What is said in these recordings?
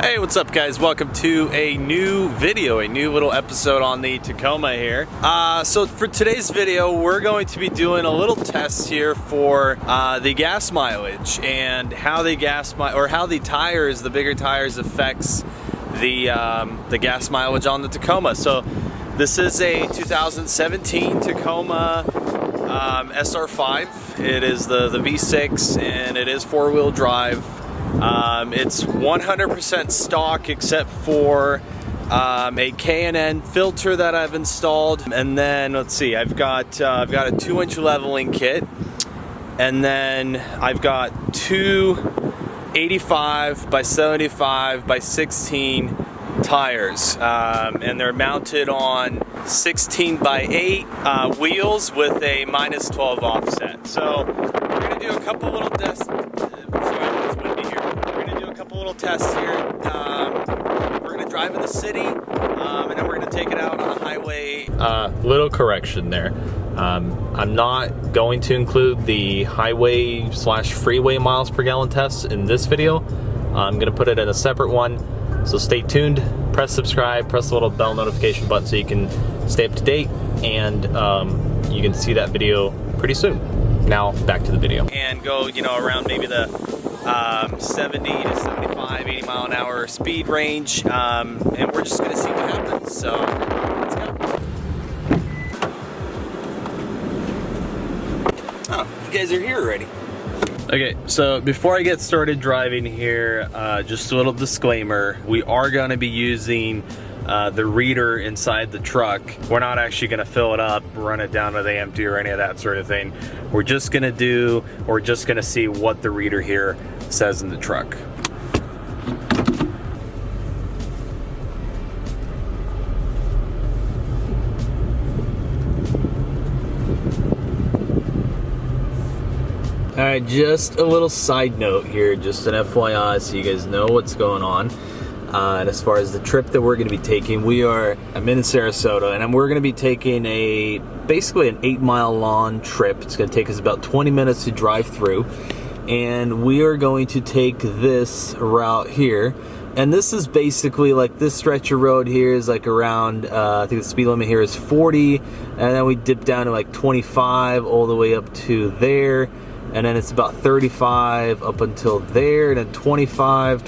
Hey, what's up guys? Welcome to a new video, a new little episode on the Tacoma here. So for today's video, we're going to be doing a little test here for the gas mileage and how the tires, the bigger tires, affects the gas mileage on the Tacoma. So this is a 2017 Tacoma SR5. It is the V6 and it is four-wheel drive. It's 100% stock except for a Can filter that I've installed, and then let's see, I've got a 2-inch leveling kit, and then I've got two 85 by 75 by 16 tires, and they're mounted on 16 by 8 wheels with a -12 offset. So we're gonna do a couple little tests. Tests here. We're gonna drive in the city, and then we're gonna take it out on a highway. Little correction there. I'm not going to include the highway / freeway miles per gallon test in this video. I'm gonna put it in a separate one. So stay tuned. Press subscribe. Press the little bell notification button so you can stay up to date, and you can see that video pretty soon. Now back to the video. And go, around maybe the 70 to 75, 80 mile an hour speed range, and we're just gonna see what happens. So let's go. Oh, you guys are here already. Okay, so before I get started driving here, just a little disclaimer: we are gonna be using the reader inside the truck. We're not actually gonna fill it up, run it down to the empty or any of that sort of thing. We're just gonna see what the reader here says in the truck. All right, just a little side note here, just an FYI so you guys know what's going on. And as far as the trip that we're going to be taking, I'm in Sarasota, and we're going to be taking basically an 8-mile long trip. It's going to take us about 20 minutes to drive through, and we are going to take this route here. And this is basically like this stretch of road here is like around, I think the speed limit here is 40, and then we dip down to like 25 all the way up to there. And then it's about 35 up until there, and then 25,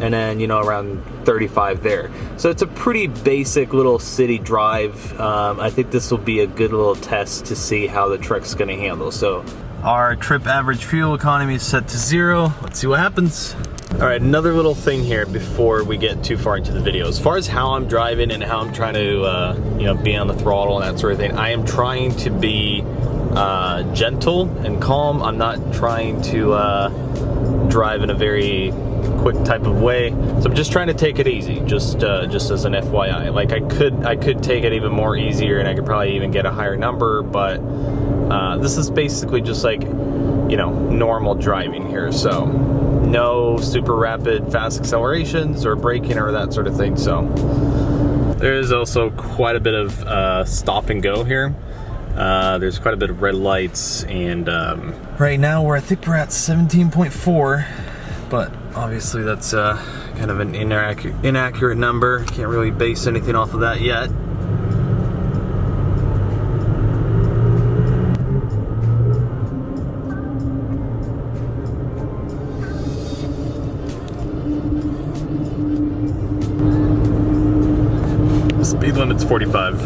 and then, around 35 there. So it's a pretty basic little city drive. I think this will be a good little test to see how the truck's gonna handle. So our trip average fuel economy is set to 0. Let's see what happens. All right, another little thing here before we get too far into the video. As far as how I'm driving and how I'm trying to, be on the throttle and that sort of thing, I am trying to be gentle and calm. I'm not trying to drive in a very quick type of way, so I'm just trying to take it easy, just as an FYI. Like I could take it even more easier, and I could probably even get a higher number, but this is basically just like normal driving here, so no super rapid fast accelerations or braking or that sort of thing. So there is also quite a bit of stop and go here. There's quite a bit of red lights, and right now I think we're at 17.4, but obviously that's kind of an inaccurate number. Can't really base anything off of that yet. The speed limit's 45,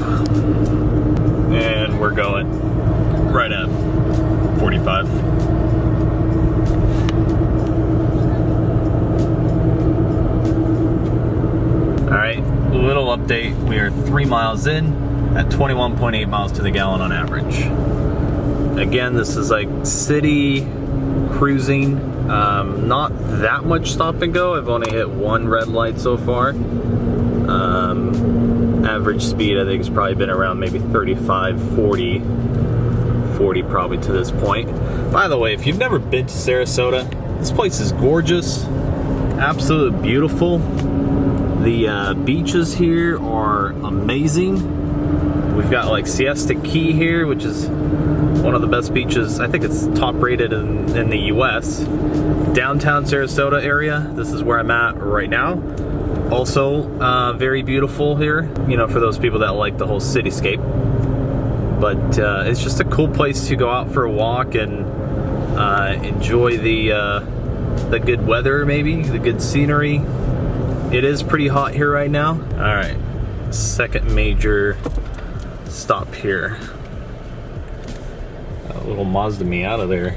and we're going right at 45. Little update, we are 3 miles in at 21.8 miles to the gallon on average. Again, this is like city cruising, not that much stop and go. I've only hit 1 red light so far. Average speed I think has probably been around maybe 35, 40 probably to this point. By the way, if you've never been to Sarasota, this place is gorgeous, absolutely beautiful. The beaches here are amazing. We've got like Siesta Key here, which is one of the best beaches. I think it's top rated in the US. Downtown Sarasota area, this is where I'm at right now. Also very beautiful here, you know, for those people that like the whole cityscape. But it's just a cool place to go out for a walk and enjoy the good weather, maybe the good scenery. It is pretty hot here right now. All right, second major stop here. A little Mazda Miata there.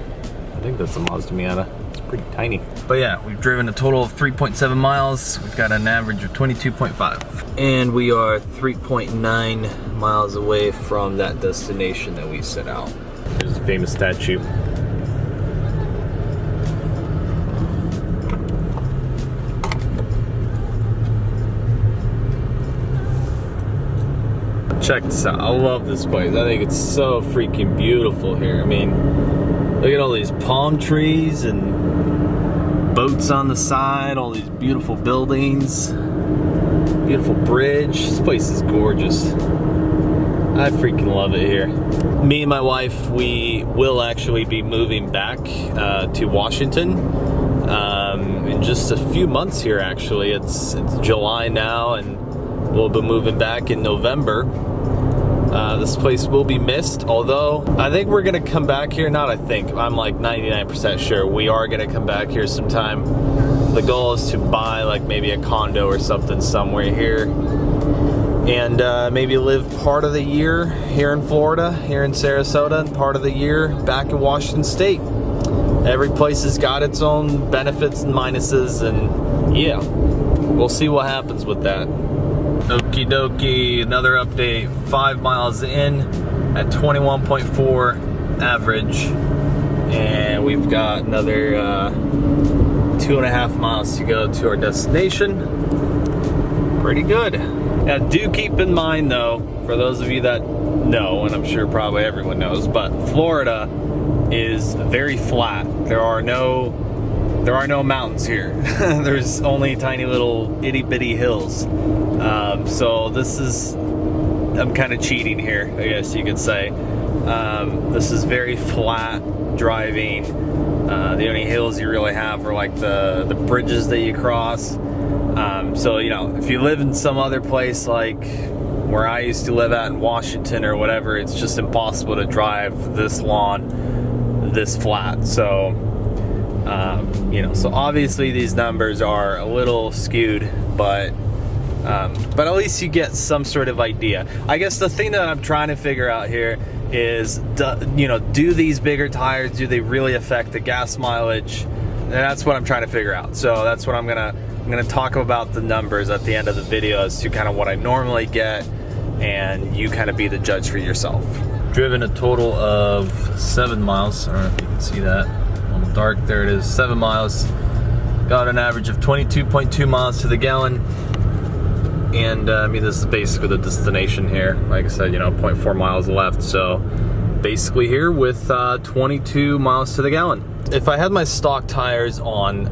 I think that's a Mazda Miata. It's pretty tiny. But yeah, we've driven a total of 3.7 miles. We've got an average of 22.5. And we are 3.9 miles away from that destination that we set out. There's a famous statue. Check this out. I love this place. I think it's so freaking beautiful here. I mean, look at all these palm trees and boats on the side, all these beautiful buildings, beautiful bridge. This place is gorgeous. I freaking love it here. Me and my wife, we will actually be moving back to Washington in just a few months here, actually. It's July now, and we'll be moving back in November. This place will be missed, although I think we're gonna come back here. Not I think, I'm like 99% sure we are gonna come back here sometime. The goal is to buy like maybe a condo or something somewhere here, and maybe live part of the year here in Florida, here in Sarasota, and part of the year back in Washington State. Every place has got its own benefits and minuses, and yeah, we'll see what happens with that. Okie dokie, another update. 5 miles in at 21.4 average, and we've got another 2.5 miles to go to our destination. Pretty good. Now do keep in mind though, for those of you that know, and I'm sure probably everyone knows, but Florida is very flat. There are no mountains here. There's only tiny little itty bitty hills. So this is, I'm kind of cheating here, I guess you could say. This is very flat driving. The only hills you really have are like the bridges that you cross. So, you know, if you live in some other place like where I used to live at in Washington or whatever, it's just impossible to drive this lawn this flat. So, you know, so obviously these numbers are a little skewed, but at least you get some sort of idea. I guess the thing that I'm trying to figure out here is, do these bigger tires, do they really affect the gas mileage? And that's what I'm trying to figure out. So that's what I'm gonna talk about the numbers at the end of the video as to kind of what I normally get, and you kind of be the judge for yourself. Driven a total of 7 miles. I don't know if you can see that. A little dark. There it is. 7 miles. Got an average of 22.2 miles to the gallon. And I mean, this is basically the destination here. Like I said, 0.4 miles left. So basically here with 22 miles to the gallon. If I had my stock tires on,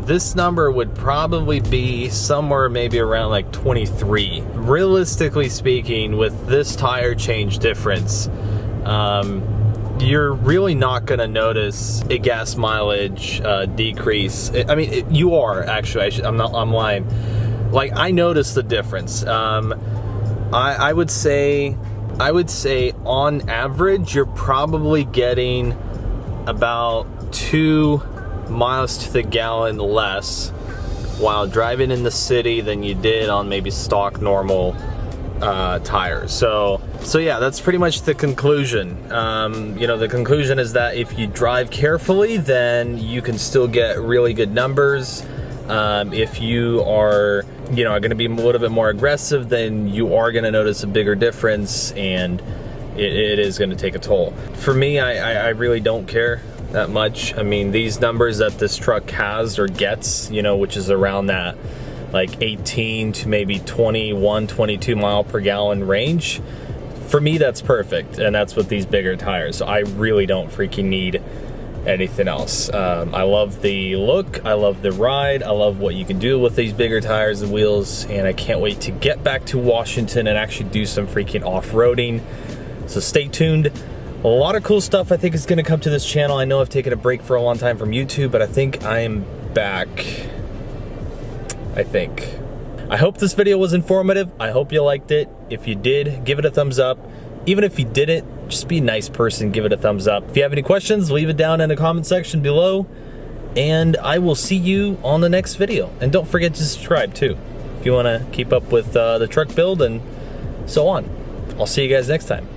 this number would probably be somewhere maybe around like 23. Realistically speaking, with this tire change difference, you're really not going to notice a gas mileage decrease. I mean, you are actually. I'm lying. Like, I noticed the difference. I would say on average, you're probably getting about 2 miles to the gallon less while driving in the city than you did on maybe stock normal tires. So yeah, that's pretty much the conclusion. The conclusion is that if you drive carefully, then you can still get really good numbers. If you are, going to be a little bit more aggressive, then you are going to notice a bigger difference, and it is going to take a toll. For me, I really don't care that much. I mean, these numbers that this truck has or gets, which is around that like 18 to maybe 21, 22 mile per gallon range, for me, that's perfect. And that's with these bigger tires. So I really don't freaking need anything else. I love the look, I love the ride, I love what you can do with these bigger tires and wheels, and I can't wait to get back to Washington and actually do some freaking off-roading. So stay tuned. A lot of cool stuff I think is going to come to this channel. I know I've taken a break for a long time from YouTube, but I think I am back. I think. I hope this video was informative. I hope you liked it. If you did, give it a thumbs up. Even if you didn't, just be a nice person, give it a thumbs up. If you have any questions, leave it down in the comment section below. And I will see you on the next video. And don't forget to subscribe too, if you want to keep up with the truck build and so on. I'll see you guys next time.